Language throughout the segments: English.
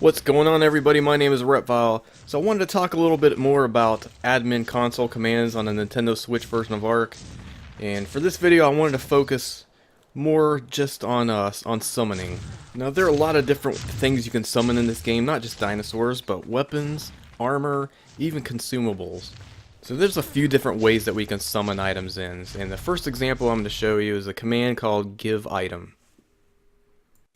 What's going on, everybody? My name is Reptile. So I wanted to talk a little bit more about admin console commands on the Nintendo Switch version of ARK. And for this video I wanted to focus more just on summoning. Now there are a lot of different things you can summon in this game, not just dinosaurs, but weapons, armor, even consumables. So there's a few different ways that we can summon items in. And the first example I'm going to show you is a command called give item.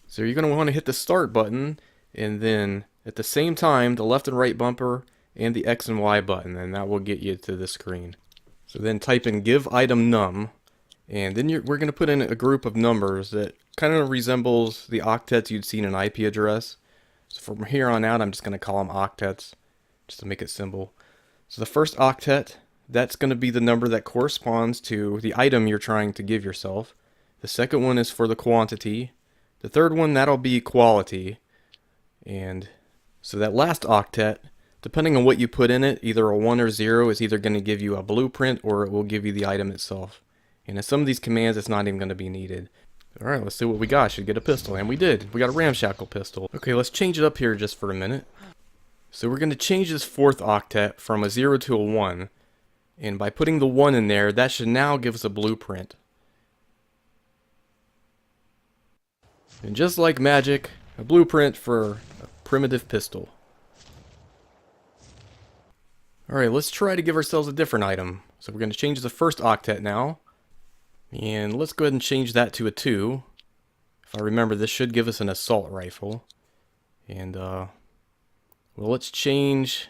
So you're going to want to hit the start button, and then at the same time the left and right bumper and the X and Y button, and that will get you to the screen. So then type in give item num, and then we're going to put in a group of numbers that kind of resembles the octets you'd see in an IP address. So from here on out I'm just going to call them octets just to make it simple. So the first octet, that's going to be the number that corresponds to the item you're trying to give yourself. The second one is for the quantity. The third one, that'll be quality. And so that last octet, depending on what you put in it, either a 1 or 0 is either going to give you a blueprint or it will give you the item itself. And in some of these commands it's not even going to be needed. Alright, let's see what we got. Should get a pistol, and we did. We got a ramshackle pistol. Okay, let's change it up here just for a minute. So we're going to change this fourth octet from a 0 to a 1. And by putting the 1 in there, that should now give us a blueprint. And just like magic, a blueprint for a primitive pistol. Alright, let's try to give ourselves a different item. So we're going to change the first octet now. And let's go ahead and change that to a 2. If I remember, this should give us an assault rifle. And, well, let's change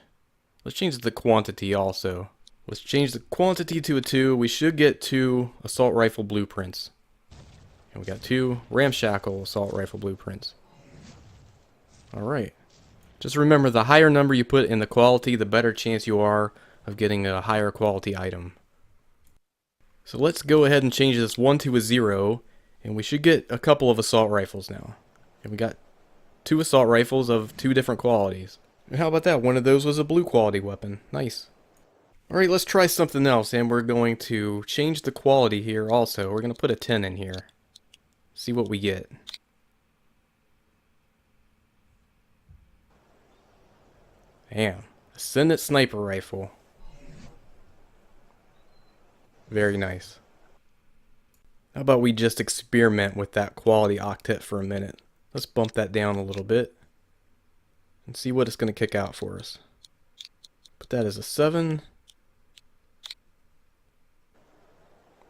the quantity also. Let's change the quantity to a 2. We should get 2 assault rifle blueprints. And we got 2 ramshackle assault rifle blueprints. Alright. Just remember, the higher number you put in the quality, the better chance you are of getting a higher quality item. So let's go ahead and change this 1 to a 0, and we should get a couple of assault rifles now. And we got 2 assault rifles of 2 different qualities. And how about that? One of those was a blue quality weapon. Nice. Alright, let's try something else, and we're going to change the quality here also. We're going to put a 10 in here. See what we get. Damn, a Cendant sniper rifle. Very nice. How about we just experiment with that quality octet for a minute? Let's bump that down a little bit and see what it's going to kick out for us. Put that as a 7.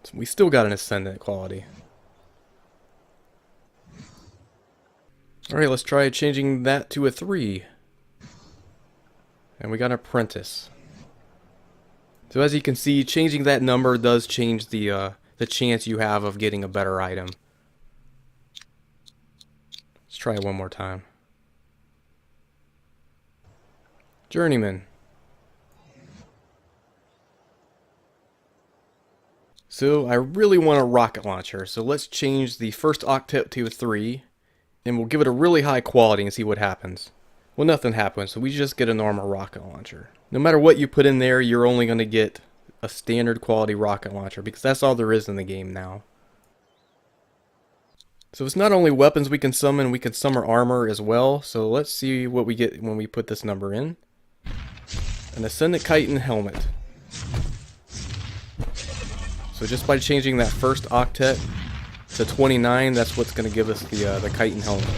So we still got an ascendant quality. Alright, let's try changing that to a 3. And we got an apprentice. So as you can see, changing that number does change the chance you have of getting a better item. Let's try it one more time. Journeyman. So I really want a rocket launcher, so let's change the first octet to a 3. And we'll give it a really high quality and see what happens. Well, nothing happens, so we just get a normal rocket launcher. No matter what you put in there, you're only going to get a standard quality rocket launcher, because that's all there is in the game now. So it's not only weapons we can summon armor as well. So let's see what we get when we put this number in. An Ascendant Chitin helmet. So just by changing that first octet to 29, that's what's going to give us the chitin helmet.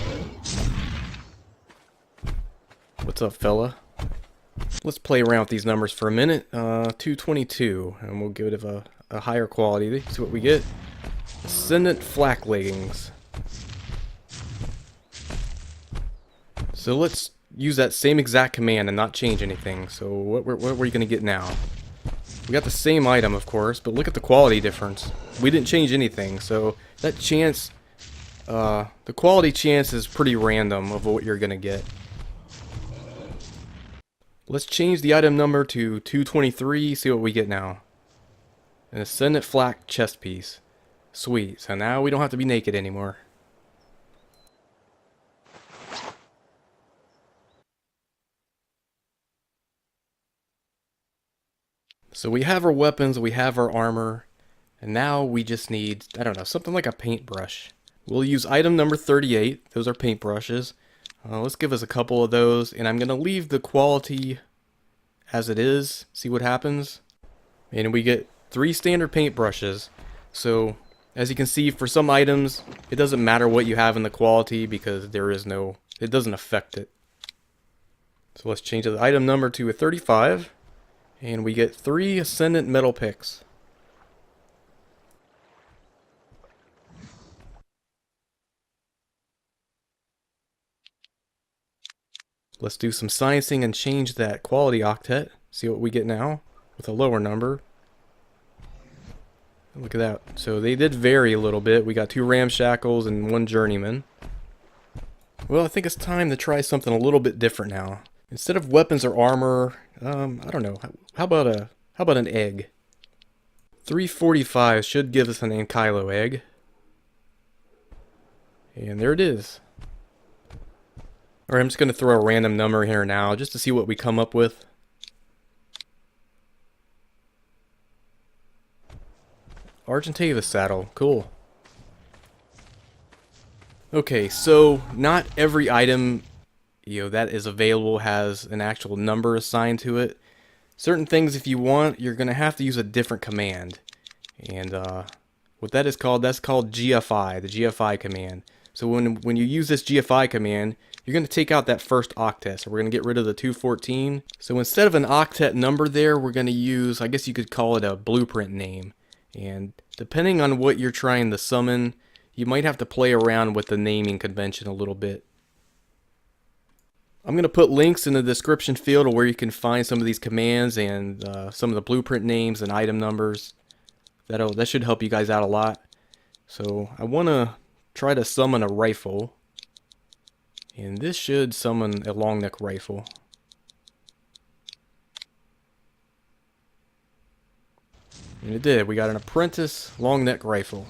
What's up, fella? Let's play around with these numbers for a minute. 222, and we'll give it a higher quality. See what we get. Ascendant Flak Leggings. So let's use that same exact command and not change anything. So what are you going to get now? We got the same item, of course, but look at the quality difference. We didn't change anything, so that chance, the quality chance is pretty random of what you're going to get. Let's change the item number to 223, see what we get now. An Ascendant Flak chest piece. Sweet, so now we don't have to be naked anymore. So we have our weapons, we have our armor, and now we just need, I don't know, something like a paintbrush. We'll use item number 38, those are paintbrushes. Let's give us a couple of those, and I'm going to leave the quality as it is, see what happens. And we get 3 standard paintbrushes. So as you can see, for some items it doesn't matter what you have in the quality because it doesn't affect it. So let's change the item number to a 35, and we get 3 Cendant metal picks. Let's do some sciencing and change that quality octet. See what we get now with a lower number. Look at that. So they did vary a little bit. We got 2 ramshackles and 1 journeyman. Well, I think it's time to try something a little bit different now. Instead of weapons or armor, I don't know. How about an egg? 345 should give us an Ankylo egg. And there it is. Alright, I'm just going to throw a random number here now just to see what we come up with. Argentavis saddle, cool. Okay, so not every item that is available has an actual number assigned to it. Certain things, if you want, you're going to have to use a different command. And what that is called, that's called GFI, the GFI command. So when you use this GFI command, you're going to take out that first octet. So we're going to get rid of the 214. So instead of an octet number there, we're going to use, I guess you could call it a blueprint name. And depending on what you're trying to summon, you might have to play around with the naming convention a little bit. I'm going to put links in the description field of where you can find some of these commands and some of the blueprint names and item numbers. That should help you guys out a lot. So I want to try to summon a rifle. And this should summon a long neck rifle. And it did. We got an apprentice long neck rifle.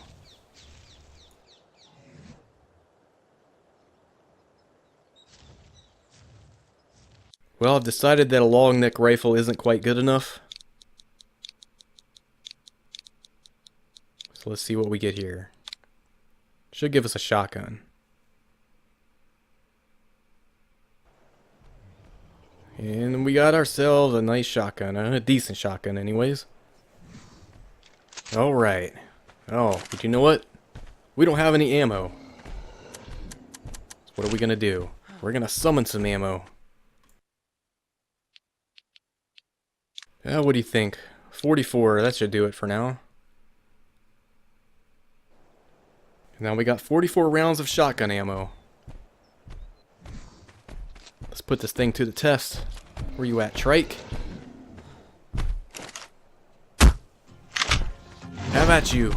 Well, I've decided that a long neck rifle isn't quite good enough. So let's see what we get here. Should give us a shotgun. And we got ourselves a nice shotgun, a decent shotgun anyways. Alright. Oh, but you know what? We don't have any ammo. So what are we gonna do? We're gonna summon some ammo. What do you think? 44, that should do it for now. Now we got 44 rounds of shotgun ammo. Let's put this thing to the test. Where you at, Trike? How about you?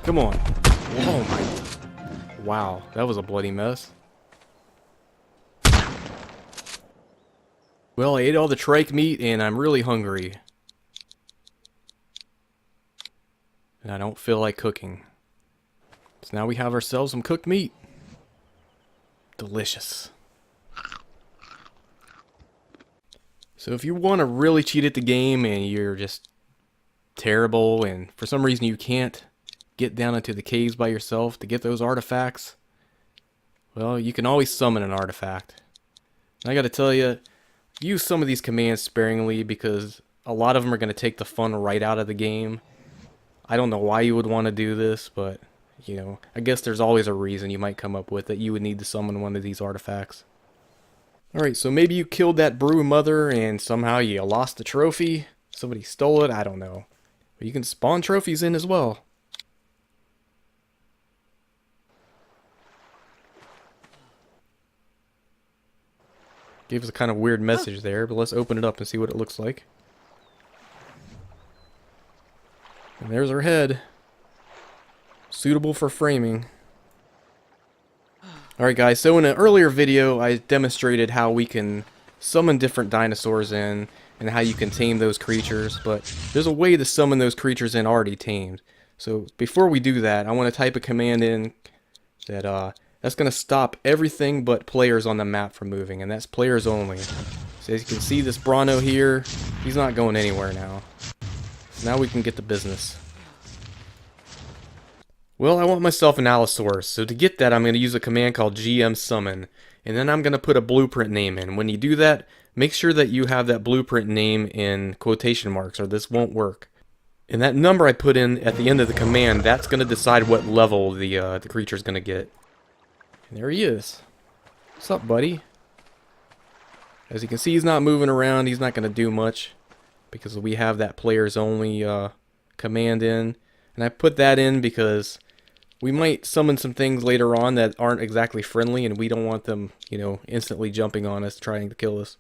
Come on. Oh my. Wow, that was a bloody mess. Well, I ate all the trike meat and I'm really hungry. And I don't feel like cooking. So now we have ourselves some cooked meat. Delicious. So if you want to really cheat at the game and you're just terrible and for some reason you can't get down into the caves by yourself to get those artifacts, well, you can always summon an artifact. And I gotta tell you, use some of these commands sparingly because a lot of them are going to take the fun right out of the game. I don't know why you would want to do this, but you know, I guess there's always a reason you might come up with that you would need to summon one of these artifacts. Alright, so maybe you killed that Broodmother and somehow you lost the trophy. Somebody stole it, I don't know. But you can spawn trophies in as well. Gave us a kind of weird message there, but let's open it up and see what it looks like. And there's her head. Suitable for framing. Alright guys, so in an earlier video I demonstrated how we can summon different dinosaurs in and how you can tame those creatures, but there's a way to summon those creatures in already tamed. So before we do that, I want to type a command in that that's going to stop everything but players on the map from moving, and that's players only. So as you can see, this Bronto here, he's not going anywhere now. So now we can get to business. Well, I want myself an Allosaurus, so to get that I'm going to use a command called GM Summon, and then I'm going to put a blueprint name in. When you do that, make sure that you have that blueprint name in quotation marks or this won't work. And that number I put in at the end of the command, that's going to decide what level the creature's going to get. And there he is. What's up, buddy? As you can see, he's not moving around. He's not going to do much because we have that players only command in. And I put that in because we might summon some things later on that aren't exactly friendly, and we don't want them, you know, instantly jumping on us, trying to kill us.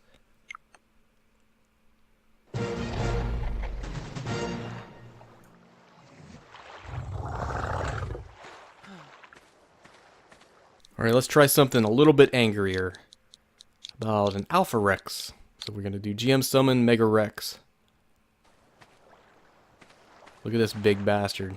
Alright, let's try something a little bit angrier. About an Alpha Rex. So we're going to do GM Summon Mega Rex. Look at this big bastard.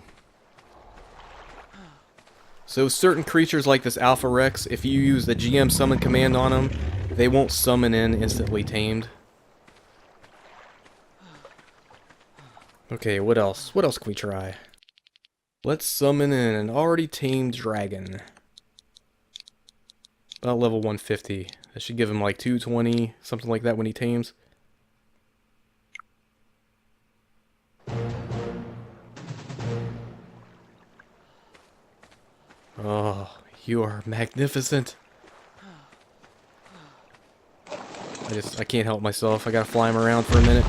So certain creatures like this Alpha Rex, if you use the GM Summon command on them, they won't summon in instantly tamed. Okay, what else? What else can we try? Let's summon in an already tamed dragon. About level 150. That should give him like 220, something like that when he tames. Oh, you are magnificent. I can't help myself. I gotta fly him around for a minute.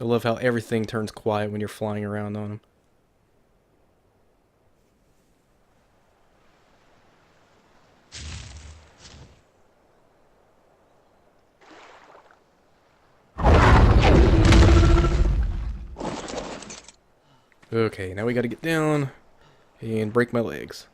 I love how everything turns quiet when you're flying around on him. Okay, now we gotta get down and break my legs.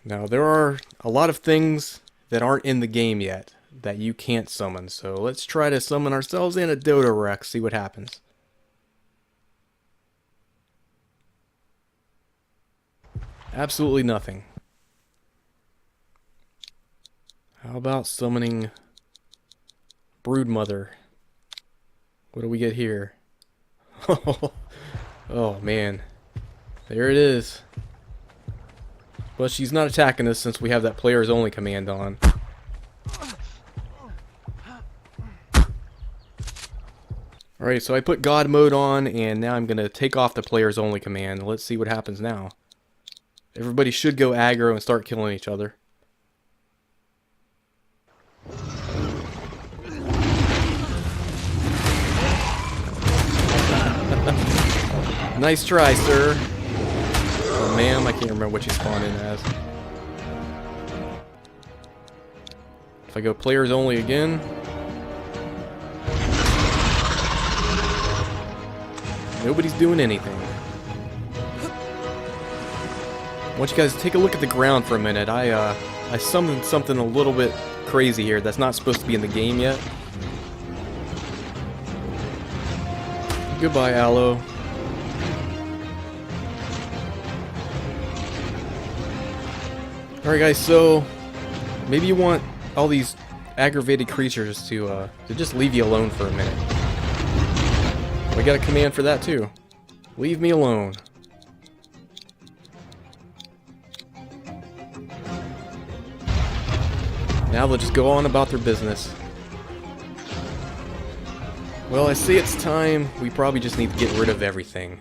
Now, there are a lot of things that aren't in the game yet that you can't summon, so let's try to summon ourselves in a Dodo Rex, see what happens. Absolutely nothing. How about summoning Broodmother? What do we get here? Oh man. There it is. But she's not attacking us since we have that players only command on. Alright, so I put God mode on, and now I'm going to take off the players only command. Let's see what happens now. Everybody should go aggro and start killing each other. Nice try, sir. Or ma'am, I can't remember what you spawn in as. If I go players only again. Nobody's doing anything. I want you guys to take a look at the ground for a minute. I summoned something a little bit crazy here that's not supposed to be in the game yet. Goodbye, Aloe. Alright guys, so maybe you want all these aggravated creatures to just leave you alone for a minute. We got a command for that too. Leave me alone. Now they'll just go on about their business. Well, I see it's time. We probably just need to get rid of everything.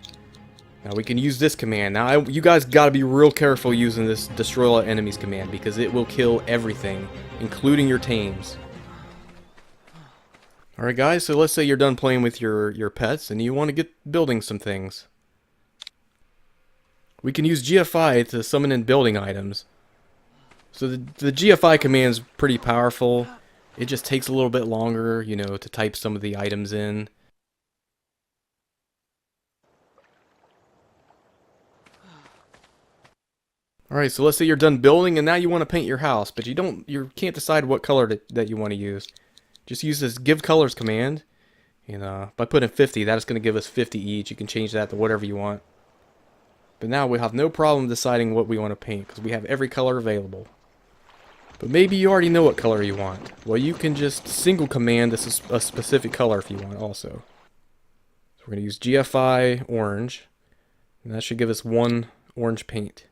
Now we can use this command. Now you guys gotta be real careful using this destroy all enemies command because it will kill everything, including your tames. Alright guys, so let's say you're done playing with your pets and you want to get building some things. We can use GFI to summon in building items. So the GFI command is pretty powerful. It just takes a little bit longer, you know, to type some of the items in. Alright, so let's say you're done building and now you want to paint your house, but you can't decide what color that you want to use. Just use this give colors command, and by putting 50, that is going to give us 50 each. You can change that to whatever you want. But now we have no problem deciding what we want to paint because we have every color available. But maybe you already know what color you want. Well, you can just single command this is a specific color if you want also. So we're going to use Gfi orange, and that should give us one orange paint.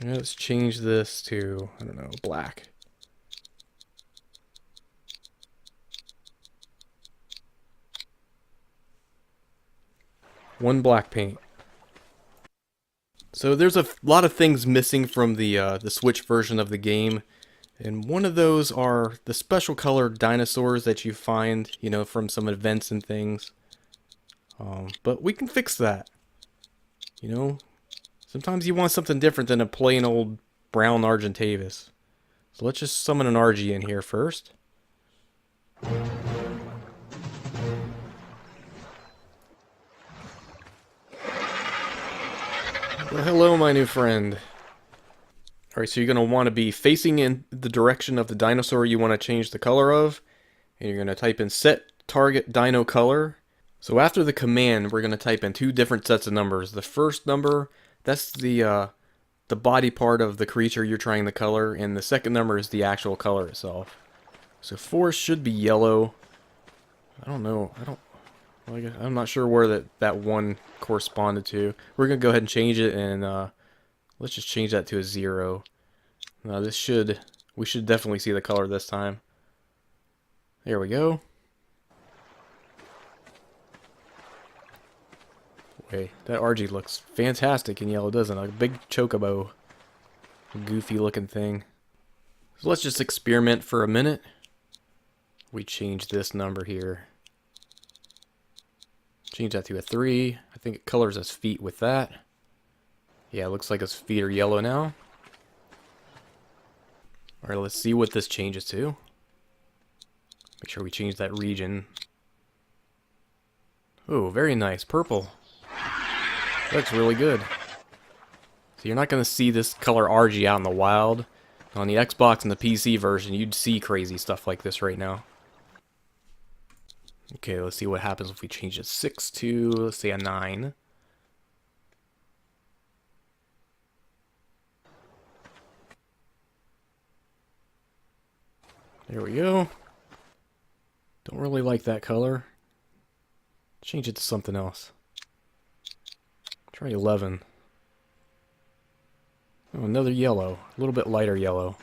And let's change this to, I don't know, black. One black paint. So there's a lot of things missing from the Switch version of the game, and one of those are the special colored dinosaurs that you find, you know, from some events and things. But we can fix that. You know, sometimes you want something different than a plain old brown Argentavis. So let's just summon an RG in here first. Well, hello, my new friend. Alright, so you're going to want to be facing in the direction of the dinosaur you want to change the color of. And you're going to type in set target dino color. So after the command, we're going to type in two different sets of numbers. The first number, that's the body part of the creature you're trying to color. And the second number is the actual color itself. So 4 should be yellow. I don't know. I'm not sure where that one corresponded to. We're going to go ahead and change it, and let's just change that to a 0. Now we should definitely see the color this time. There we go. Wait, that RG looks fantastic in yellow, doesn't it? Like a big chocobo. Goofy looking thing. So let's just experiment for a minute. We change this number here. Change that to a 3. I think it colors his feet with that. Yeah, it looks like his feet are yellow now. Alright, let's see what this changes to. Make sure we change that region. Oh, very nice. Purple. Looks really good. So you're not going to see this color RG out in the wild. On the Xbox and the PC version, you'd see crazy stuff like this right now. Okay, let's see what happens if we change a 6 to, let's say, a 9. There we go. Don't really like that color. Change it to something else. Try 11. Oh, another yellow. A little bit lighter yellow.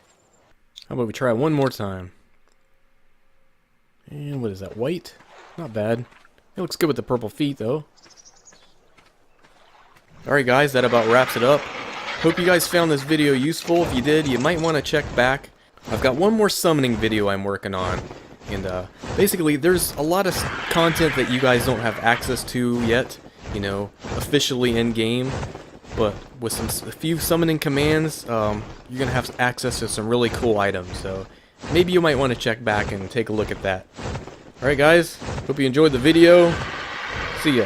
How about we try it one more time? And what is that, white? Not bad. It looks good with the purple feet, though. Alright guys, that about wraps it up. Hope you guys found this video useful. If you did, you might want to check back. I've got one more summoning video I'm working on. And basically, there's a lot of content that you guys don't have access to yet, you know, officially in-game. But with a few summoning commands, you're going to have access to some really cool items. So maybe you might want to check back and take a look at that. Alright guys, hope you enjoyed the video. See ya.